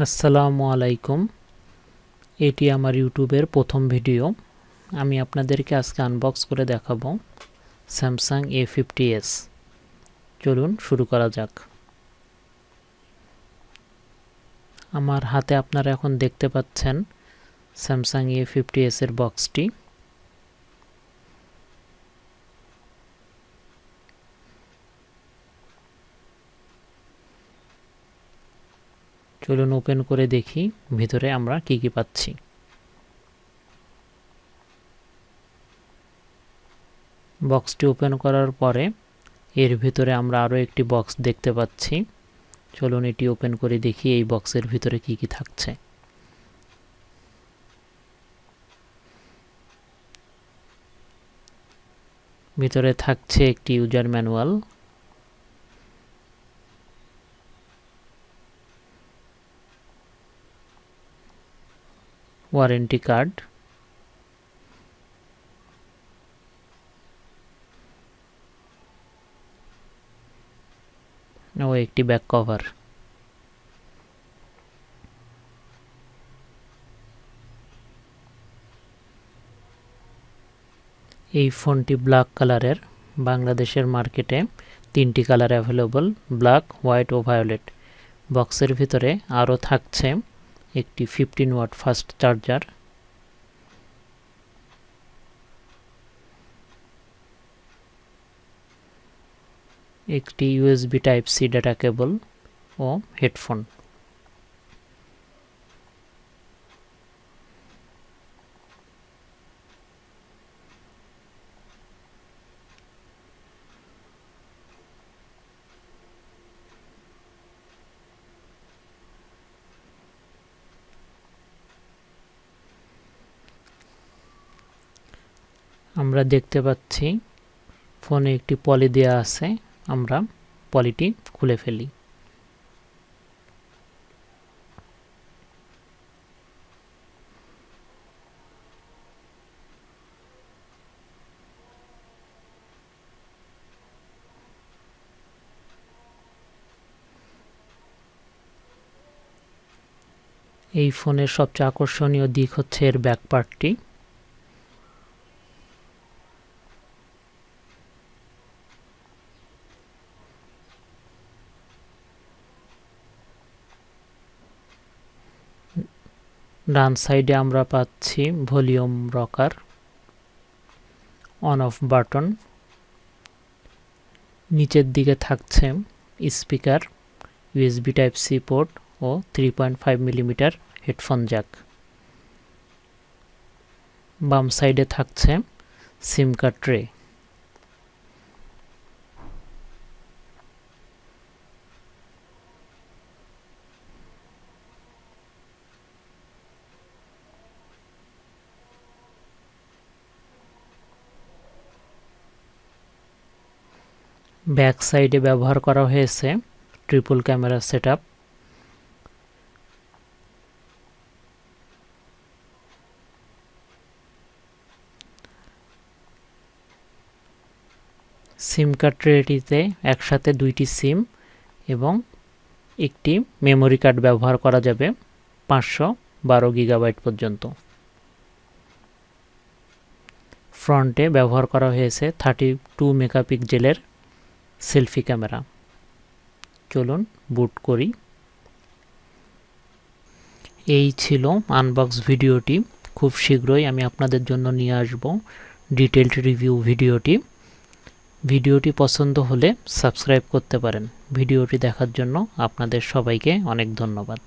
আসসালামু আলাইকুম। এটি আমার ইউটিউবের প্রথম ভিডিও। আমি আপনাদেরকে আজকে আনবক্স করে দেখাবো স্যামসাং A50s। চলুন শুরু করা যাক। আমার হাতে আপনারা এখন দেখতে পাচ্ছেন স্যামসাং A50s এর বক্সটি। চলুন ওপেন করে দেখি ভিতরে আমরা কি কি পাচ্ছি। বক্সটি ওপেন করার পরে এর ভিতরে আমরা আরও একটি বক্স দেখতে পাচ্ছি। চলুন এটি ওপেন করে দেখি এই বক্সের ভিতরে কি কি থাকছে। ভিতরে থাকছে একটি ইউজার ম্যানুয়াল, ওয়ারেন্টি কার্ড, ও একটি ব্যাক কভার। এই ফোনটি ব্ল্যাক কালারের। বাংলাদেশের মার্কেটে 3টি কালার অ্যাভেলেবল, ব্ল্যাক, হোয়াইট ও ভায়োলেট। বক্সের ভিতরে আরও থাকছে একটি 15 ওয়াট ফাস্ট চার্জার, একটি USB type C data cable ও হেডফোন। আমরা দেখতে পাচ্ছি ফোনে একটি পলি দেওয়া আছে। আমরা পলিটি খুলে ফেলি। এই ফোনের সবচেয়ে আকর্ষণীয় দিক হচ্ছে এর ব্যাক পার্টটি। ডান সাইডে আমরা পাচ্ছি volume rocker, on off button. নিচের দিকে থাকছে speaker, USB type C port ও 3.5 মিলিমিটার হেডফোন জ্যাক। বাম সাইডে থাকছে সিম কার্ড ট্রে। ব্যাক সাইডে ব্যবহার করা হয়েছে triple camera setup. SIM card ট্রেটিতে একসাথে 2টি সিম এবং একটি মেমোরি কার্ড ব্যবহার করা যাবে 512 গিগাবাইট পর্যন্ত। ফ্রন্টে ব্যবহার করা হয়েছে 32 মেগাপিক্সেলের সেলফি ক্যামেরা। চলুন বুট করি। এই ছিল আনবক্স ভিডিওটি। খুব শীঘ্রই আমি আপনাদের জন্য নিয়ে আসব ডিটেইলড রিভিউ ভিডিওটি। ভিডিওটি পছন্দ হলে সাবস্ক্রাইব করতে পারেন। ভিডিওটি দেখার জন্য আপনাদের সবাইকে অনেক ধন্যবাদ।